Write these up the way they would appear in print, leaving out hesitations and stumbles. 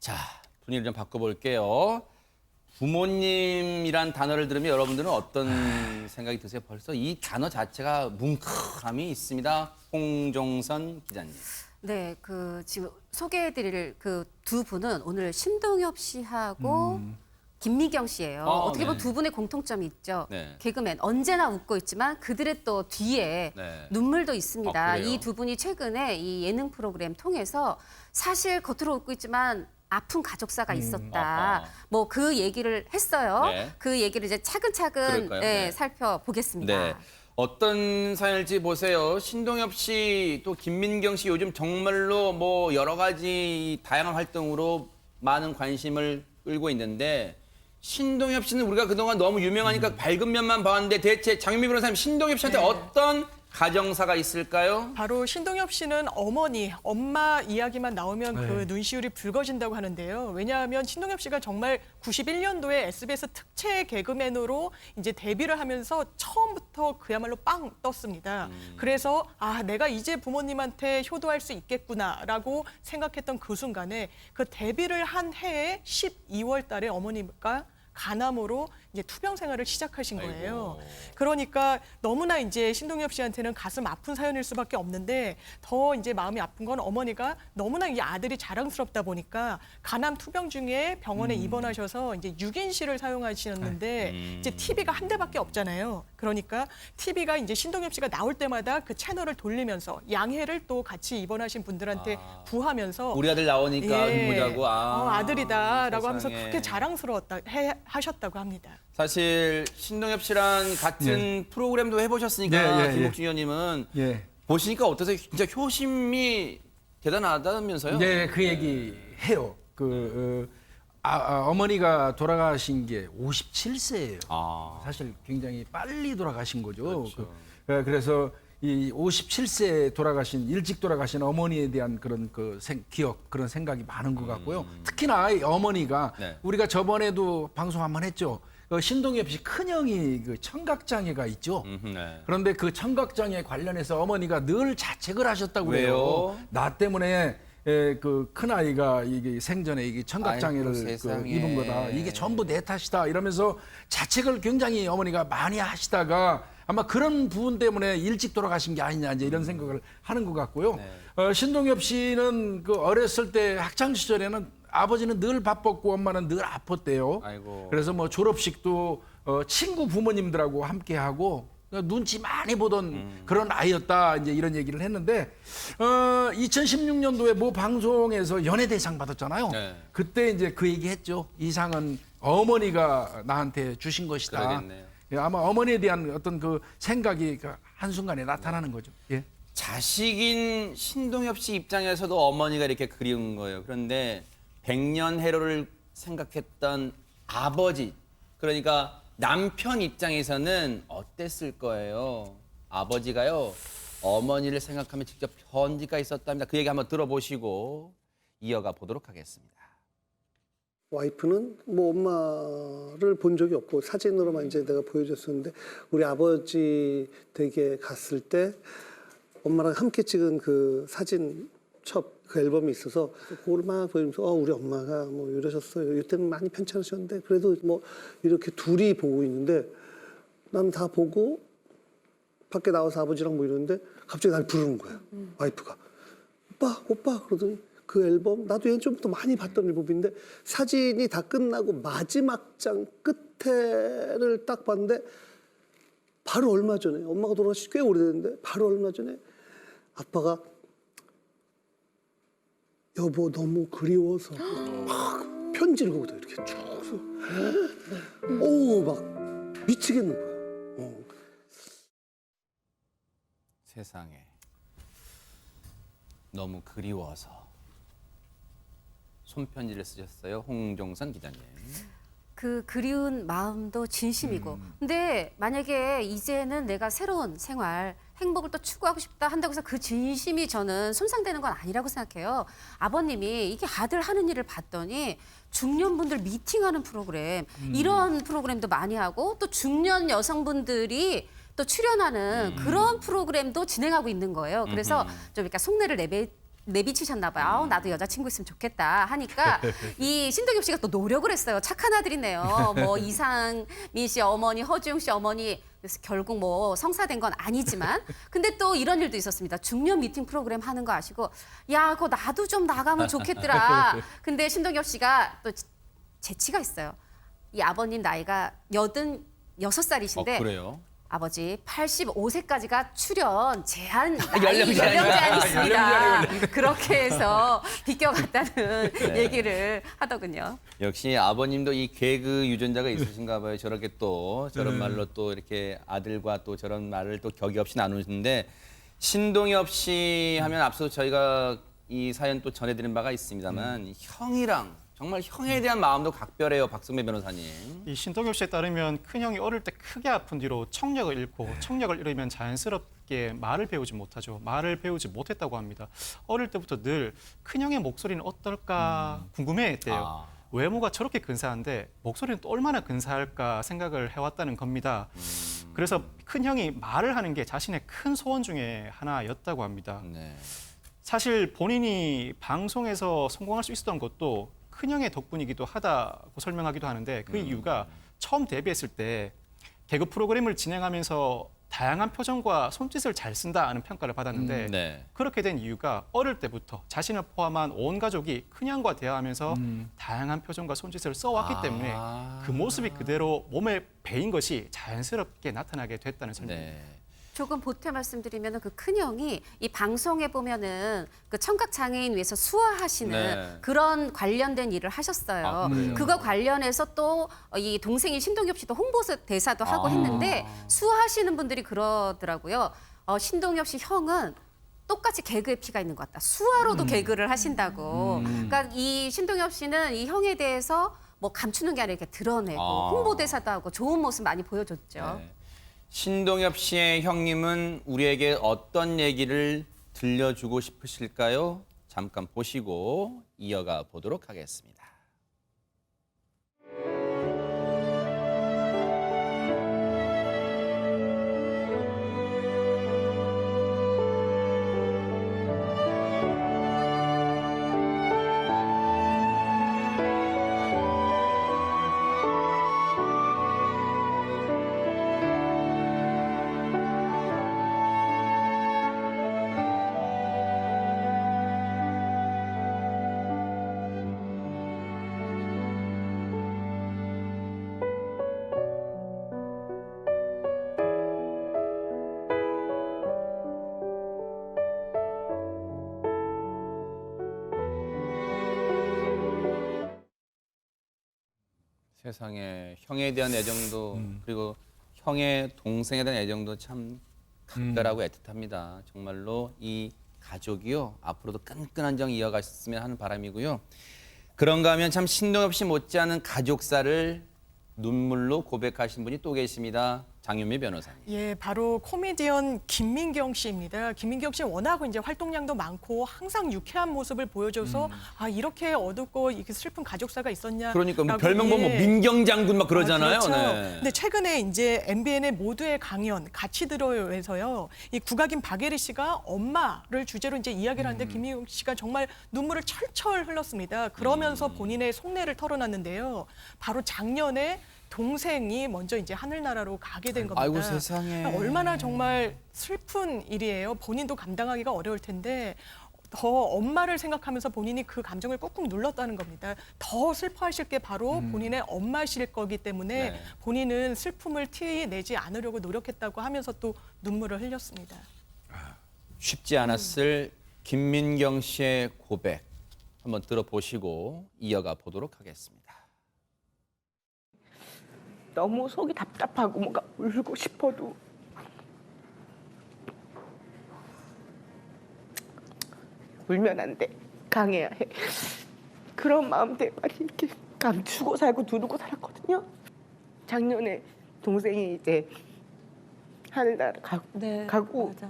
자, 분위기를 좀 바꿔볼게요. 부모님이란 단어를 들으면 여러분들은 어떤 생각이 드세요? 벌써 이 단어 자체가 뭉클함이 있습니다. 홍종선 기자님. 네, 지금 소개해드릴 그 두 분은 오늘 신동엽 씨하고 김미경 씨예요. 어떻게 보면 네. 두 분의 공통점이 있죠. 네. 개그맨 언제나 웃고 있지만 그들의 또 뒤에 네. 눈물도 있습니다. 그래요? 이 두 분이 최근에 이 예능 프로그램 통해서 사실 겉으로 웃고 있지만 아픈 가족사가 있었다. 아하. 뭐 그 얘기를 했어요. 네. 그 얘기를 이제 차근차근 그럴까요? 네. 살펴보겠습니다. 네. 어떤 사연일지 보세요. 신동엽 씨, 또 김민경 씨 요즘 정말로 뭐 여러 가지 다양한 활동으로 많은 관심을 끌고 있는데 신동엽 씨는 우리가 그동안 너무 유명하니까 밝은 면만 봤는데 대체 장미 변호사님 신동엽 씨한테 네. 어떤 가정사가 있을까요? 바로 신동엽 씨는 엄마 이야기만 나오면 네. 그 눈시울이 붉어진다고 하는데요. 왜냐하면 신동엽 씨가 정말 91년도에 SBS 특채 개그맨으로 이제 데뷔를 하면서 처음부터 그야말로 빵 떴습니다. 그래서 내가 이제 부모님한테 효도할 수 있겠구나라고 생각했던 그 순간에 그 데뷔를 한 해에 12월 달에 어머니가 간암으로 이제 투병 생활을 시작하신 거예요. 아이고. 그러니까 너무나 이제 신동엽 씨한테는 가슴 아픈 사연일 수밖에 없는데 더 이제 마음이 아픈 건 어머니가 너무나 이 아들이 자랑스럽다 보니까 간암 투병 중에 병원에 입원하셔서 이제 6인실을 사용하시는데 이제 TV가 한 대밖에 없잖아요. 그러니까 TV가 이제 신동엽 씨가 나올 때마다 그 채널을 돌리면서 양해를 또 같이 입원하신 분들한테 구하면서 우리 아들 나오니까 예. 보자고. 아들이다라고 하면서 세상에. 그렇게 하셨다고 합니다. 사실 신동엽 씨랑 같은 프로그램도 해보셨으니까 김복중 의원님은 보시니까 어떠세요? 진짜 효심이 대단하다면서요? 네, 그 얘기 해요. 어머니가 돌아가신 게 57세예요. 사실 굉장히 빨리 돌아가신 거죠. 그렇죠. 그래서 이 57세에 일찍 돌아가신 어머니에 대한 그런 기억, 그런 생각이 많은 것 같고요. 특히나 이 어머니가 네. 우리가 저번에도 방송 한번 했죠. 신동엽 씨 큰형이 청각장애가 있죠. 네. 그런데 그 청각장애 관련해서 어머니가 늘 자책을 하셨다고 그래요. 왜요? 나 때문에 그 큰아이가 이게 생전에 이게 청각장애를 아이고, 세상에. 입은 거다. 이게 전부 내 탓이다. 이러면서 자책을 굉장히 어머니가 많이 하시다가 아마 그런 부분 때문에 일찍 돌아가신 게 아니냐 이제 이런 생각을 하는 것 같고요. 네. 신동엽 씨는 그 어렸을 때 학창 시절에는 아버지는 늘 바빴고 엄마는 늘 아팠대요. 아이고. 그래서 뭐 졸업식도 친구 부모님들하고 함께 하고 눈치 많이 보던 그런 아이였다 이제 이런 얘기를 했는데 2016년도에 모 방송에서 연예대상 받았잖아요. 네. 그때 이제 그 얘기했죠. 이 상은 어머니가 나한테 주신 것이다. 그러겠네요. 예, 아마 어머니에 대한 어떤 그 생각이 그 한순간에 나타나는 거죠. 예. 자식인 신동엽 씨 입장에서도 어머니가 이렇게 그리운 거예요. 그런데 백년해로를 생각했던 아버지, 그러니까 남편 입장에서는 어땠을 거예요? 아버지가요, 어머니를 생각하며 직접 편지가 있었답니다. 그 얘기 한번 들어보시고 이어가 보도록 하겠습니다. 와이프는 뭐 엄마를 본 적이 없고 사진으로만 이제 내가 보여줬었는데 우리 아버지 댁에 갔을 때 엄마랑 함께 찍은 그 사진 그 앨범이 있어서 그걸 막 보면서 우리 엄마가 뭐 이러셨어요. 이때는 많이 편찮으셨는데 그래도 뭐 이렇게 둘이 보고 있는데 난 다 보고 밖에 나와서 아버지랑 뭐 이러는데 갑자기 날 부르는 거야. 와이프가. 오빠 그러더니 그 앨범 나도 예전 좀부터 많이 봤던 앨범인데 사진이 다 끝나고 마지막 장 끝에를 딱 봤는데 바로 얼마 전에 엄마가 돌아가신 꽤 오래됐는데 바로 얼마 전에 아빠가 여보 너무 그리워서 막 편지를 거기다 이렇게 쭉 막 미치겠는 거야. 세상에. 너무 그리워서. 손편지를 쓰셨어요. 홍종선 기자님. 그 그리운 마음도 진심이고. 근데 만약에 이제는 내가 새로운 생활, 행복을 또 추구하고 싶다 한다고 해서 그 진심이 저는 손상되는 건 아니라고 생각해요. 아버님이 이게 아들 하는 일을 봤더니 중년분들 미팅하는 프로그램, 이런 프로그램도 많이 하고 또 중년 여성분들이 또 출연하는 그런 프로그램도 진행하고 있는 거예요. 그래서 좀 그러니까 속내를 내비치셨나 봐요. 아우, 나도 여자친구 있으면 좋겠다 하니까 이 신동엽 씨가 또 노력을 했어요. 착한 아들이네요. 뭐 이상민 씨 어머니, 허주영 씨 어머니, 그래서 결국 뭐 성사된 건 아니지만 근데 또 이런 일도 있었습니다. 중년 미팅 프로그램 하는 거 아시고 야, 그거 나도 좀 나가면 좋겠더라. 근데 신동엽 씨가 또 재치가 있어요. 이 아버님 나이가 86살이신데 그래요? 아버지 85세까지가 출연 제한 연령 제한이 연령 제한이 있습니다. 그렇게 해서 비껴갔다는 얘기를 하더군요. 역시 아버님도 이 개그 유전자가 있으신가 봐요. 저렇게 또 저런 말로 또 이렇게 아들과 또 저런 말을 또 격이 없이 나누는데 신동엽 씨 하면 앞서 저희가 이 사연 또 전해드린 바가 있습니다만 형이랑 정말 형에 대한 마음도 각별해요. 박성배 변호사님. 이 신동엽 씨에 따르면 큰형이 어릴 때 크게 아픈 뒤로 청력을 잃고 청력을 잃으면 자연스럽게 말을 배우지 못하죠. 말을 배우지 못했다고 합니다. 어릴 때부터 늘 큰형의 목소리는 어떨까 궁금해했대요. 외모가 저렇게 근사한데 목소리는 또 얼마나 근사할까 생각을 해왔다는 겁니다. 그래서 큰형이 말을 하는 게 자신의 큰 소원 중에 하나였다고 합니다. 네. 사실 본인이 방송에서 성공할 수 있었던 것도 큰형의 덕분이기도 하다고 설명하기도 하는데 그 이유가 처음 데뷔했을 때 개그 프로그램을 진행하면서 다양한 표정과 손짓을 잘 쓴다는 평가를 받았는데 네. 그렇게 된 이유가 어릴 때부터 자신을 포함한 온 가족이 큰형과 대화하면서 다양한 표정과 손짓을 써왔기 때문에 그 모습이 그대로 몸에 배인 것이 자연스럽게 나타나게 됐다는 설명입니다. 네. 조금 보태 말씀드리면 그 큰형이 이 방송에 보면은 그 청각 장애인 위해서 수화하시는 네. 그런 관련된 일을 하셨어요. 아, 그래요? 그거 관련해서 또 이 동생인 신동엽 씨도 홍보 대사도 하고 했는데 수화하시는 분들이 그러더라고요. 신동엽 씨 형은 똑같이 개그의 피가 있는 것 같다. 수화로도 개그를 하신다고. 그러니까 이 신동엽 씨는 이 형에 대해서 뭐 감추는 게 아니라 이렇게 드러내고 홍보 대사도 하고 좋은 모습 많이 보여줬죠. 네. 신동엽 씨의 형님은 우리에게 어떤 얘기를 들려주고 싶으실까요? 잠깐 보시고 이어가 보도록 하겠습니다. 세상에 형에 대한 애정도 그리고 형의 동생에 대한 애정도 참 각별하고 애틋합니다. 정말로 이 가족이요 앞으로도 끈끈한 정 이어갔으면 하는 바람이고요. 그런가 하면 참 신동엽 씨 못지않은 가족사를 눈물로 고백하신 분이 또 계십니다. 장윤미 변호사님. 예, 바로 코미디언 김민경 씨입니다. 김민경 씨 워낙 이제 활동량도 많고 항상 유쾌한 모습을 보여줘서 아 이렇게 어둡고 이렇게 슬픈 가족사가 있었냐. 그러니까 뭐 별명 보면 뭐 민경 장군 막 그러잖아요. 그렇죠. 네. 근데 최근에 이제 MBN의 모두의 강연 같이 들어요에서요. 이 국악인 박예리 씨가 엄마를 주제로 이제 이야기를 하는데 김민경 씨가 정말 눈물을 철철 흘렸습니다. 그러면서 본인의 속내를 털어놨는데요. 바로 작년에 동생이 먼저 이제 하늘나라로 가게 된 겁니다. 아이고 세상에. 얼마나 정말 슬픈 일이에요. 본인도 감당하기가 어려울 텐데 더 엄마를 생각하면서 본인이 그 감정을 꾹꾹 눌렀다는 겁니다. 더 슬퍼하실 게 바로 본인의 엄마실 거기 때문에 네. 본인은 슬픔을 티 내지 않으려고 노력했다고 하면서 또 눈물을 흘렸습니다. 쉽지 않았을 김민경 씨의 고백 한번 들어보시고 이어가 보도록 하겠습니다. 너무 속이 답답하고 뭔가 울고 싶어도 울면 안 돼. 강해야 해. 그런 마음 때문에 이렇게 감추고 살고 누르고 살았거든요. 작년에 동생이 이제 하늘나라 가고 맞아.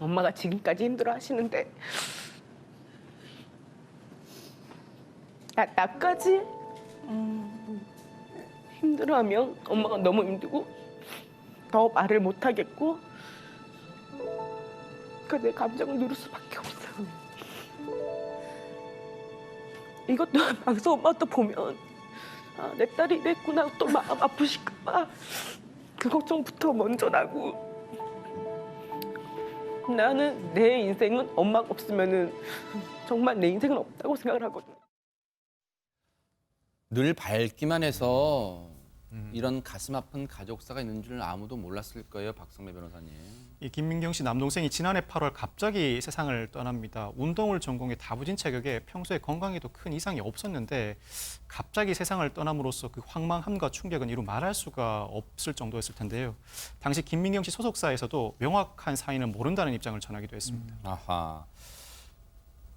엄마가 지금까지 힘들어 하시는데 나까지 힘들어하면 엄마가 너무 힘들고 더 말을 못 하겠고 내 감정을 누를 수밖에 없어. 이것도 방송 엄마 또 보면 내 딸이 이랬구나 또 마음 아프실까 봐 그 걱정부터 먼저 나고 나는 내 인생은 엄마가 없으면은 정말 내 인생은 없다고 생각을 하거든요. 늘 밝기만 해서 이런 가슴 아픈 가족사가 있는 줄 아무도 몰랐을 거예요, 박성래 변호사님. 이 김민경 씨 남동생이 지난해 8월 갑자기 세상을 떠납니다. 운동을 전공해 다부진 체격에 평소에 건강에도 큰 이상이 없었는데 갑자기 세상을 떠남으로써 그 황망함과 충격은 이루 말할 수가 없을 정도였을 텐데요. 당시 김민경 씨 소속사에서도 명확한 사인은 모른다는 입장을 전하기도 했습니다. 아하.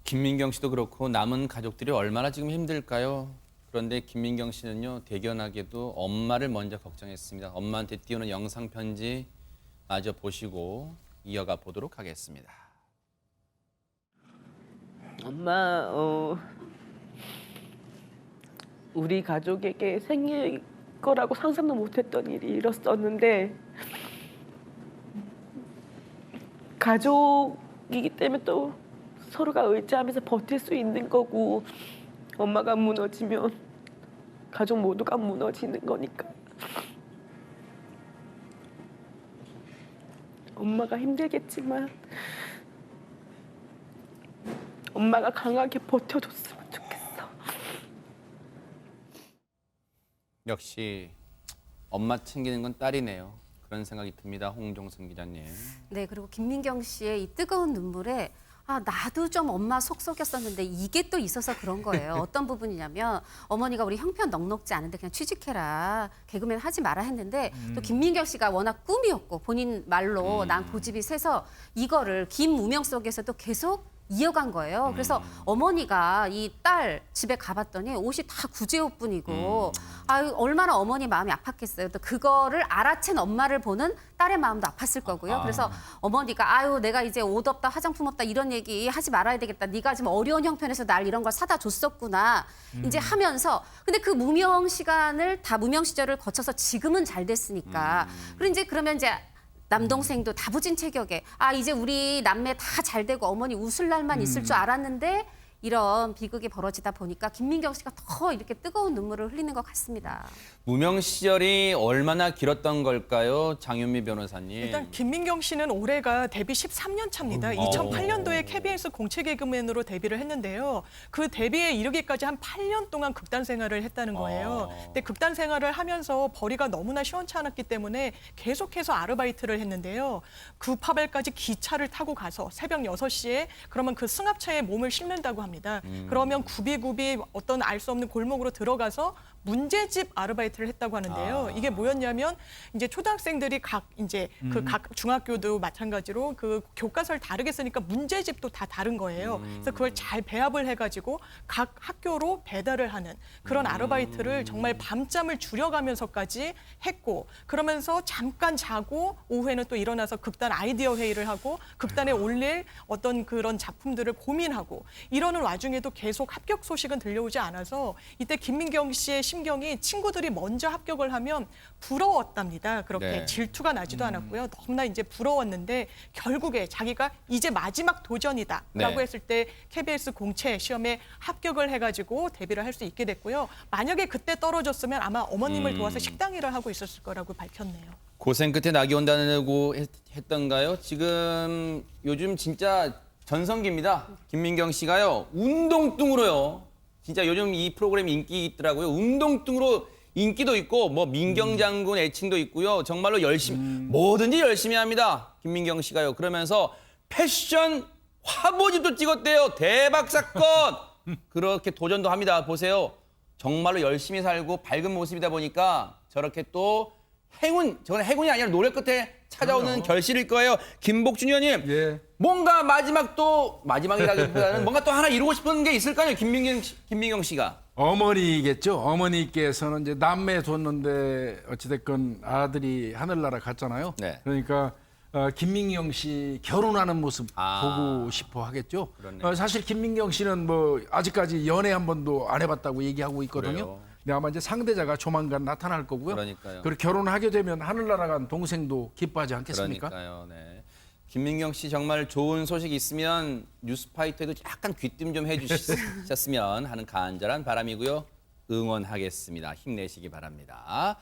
김민경 씨도 그렇고 남은 가족들이 얼마나 지금 힘들까요? 그런데 김민경 씨는요, 대견하게도 엄마를 먼저 걱정했습니다. 엄마한테 띄우는 영상 편지 마저 보시고 이어가 보도록 하겠습니다. 엄마, 우리 가족에게 생길 거라고 상상도 못했던 일이 일었었는데 가족이기 때문에 또 서로가 의지하면서 버틸 수 있는 거고 엄마가 무너지면 가족 모두가 무너지는 거니까 엄마가 힘들겠지만 엄마가 강하게 버텨줬으면 좋겠어. 역시 엄마 챙기는 건 딸이네요. 그런 생각이 듭니다. 홍종순 기자님. 네, 그리고 김민경 씨의 이 뜨거운 눈물에 나도 좀 엄마 속 썩였었는데 이게 또 있어서 그런 거예요. 어떤 부분이냐면 어머니가 우리 형편 넉넉지 않은데 그냥 취직해라. 개그맨 하지 마라 했는데 또 김민경 씨가 워낙 꿈이었고 본인 말로 난 고집이 세서 이거를 김무명 속에서도 계속 이어간 거예요. 그래서 어머니가 이 딸 집에 가봤더니 옷이 다 구제옷뿐이고 얼마나 어머니 마음이 아팠겠어요. 또 그거를 알아챈 엄마를 보는 딸의 마음도 아팠을 거고요. 그래서 어머니가 내가 이제 옷 없다 화장품 없다 이런 얘기 하지 말아야 되겠다. 네가 지금 어려운 형편에서 날 이런 걸 사다 줬었구나. 이제 하면서 근데 그 무명 시간을 다 무명 시절을 거쳐서 지금은 잘 됐으니까 그러면 이제 남동생도 다부진 체격에 이제 우리 남매 다 잘 되고 어머니 웃을 날만 있을 줄 알았는데 이런 비극이 벌어지다 보니까 김민경 씨가 더 이렇게 뜨거운 눈물을 흘리는 것 같습니다. 무명 시절이 얼마나 길었던 걸까요? 장윤미 변호사님. 일단 김민경 씨는 올해가 데뷔 13년 차입니다. 2008년도에 KBS 공채 개그맨으로 데뷔를 했는데요. 그 데뷔에 이르기까지 한 8년 동안 극단 생활을 했다는 거예요. 근데 극단 생활을 하면서 벌이가 너무나 시원치 않았기 때문에 계속해서 아르바이트를 했는데요. 구파발까지 기차를 타고 가서 새벽 6시에 그러면 그 승합차에 몸을 싣는다고 합니다. 그러면 굽이굽이 어떤 알 수 없는 골목으로 들어가서 문제집 아르바이트를 했다고 하는데요. 이게 뭐였냐면 이제 초등학생들이 각 중학교도 마찬가지로 그 교과서를 다르게 쓰니까 문제집도 다 다른 거예요. 그래서 그걸 잘 배합을 해가지고 각 학교로 배달을 하는 그런 아르바이트를 정말 밤잠을 줄여가면서까지 했고 그러면서 잠깐 자고 오후에는 또 일어나서 극단 아이디어 회의를 하고 극단에 올릴 어떤 그런 작품들을 고민하고 이러는 와중에도 계속 합격 소식은 들려오지 않아서 이때 김민경 씨의 심경이 친구들이 먼저 합격을 하면 부러웠답니다. 그렇게 네. 질투가 나지도 않았고요. 너무나 이제 부러웠는데 결국에 자기가 이제 마지막 도전이다라고 네. 했을 때 KBS 공채 시험에 합격을 해가지고 데뷔를 할 수 있게 됐고요. 만약에 그때 떨어졌으면 아마 어머님을 도와서 식당 일을 하고 있었을 거라고 밝혔네요. 고생 끝에 낙이 온다고 했던가요? 지금 요즘 진짜 전성기입니다. 김민경 씨가요. 운동뚱으로요. 진짜 요즘 이 프로그램 인기 있더라고요. 운동뚱으로 인기도 있고 뭐 민경 장군 애칭도 있고요. 정말로 뭐든지 열심히 합니다. 김민경 씨가요. 그러면서 패션 화보집도 찍었대요. 대박 사건. 그렇게 도전도 합니다. 보세요. 정말로 열심히 살고 밝은 모습이다 보니까 저렇게 또 저건 행운이 아니라 노력 끝에 찾아오는 결실일 거예요. 김복준 의원님, 예. 뭔가 마지막이라기보다는 뭔가 또 하나 이루고 싶은 게 있을 거 아니에요, 김민경 씨가. 어머니겠죠. 어머니께서는 이제 남매 뒀는데 어찌됐건 아들이 하늘나라 갔잖아요. 네. 그러니까 김민경 씨 결혼하는 모습 보고 싶어 하겠죠. 그렇네요. 사실 김민경 씨는 뭐 아직까지 연애 한 번도 안 해봤다고 얘기하고 있거든요. 그래요? 근데 아마 이제 상대자가 조만간 나타날 거고요. 그러니까요. 그리고 결혼하게 되면 하늘나라 간 동생도 기뻐하지 않겠습니까? 그러니까요. 네. 김민경 씨 정말 좋은 소식 있으면 뉴스파이터에도 약간 귀뜸 좀 해주셨으면 하는 간절한 바람이고요. 응원하겠습니다. 힘내시기 바랍니다.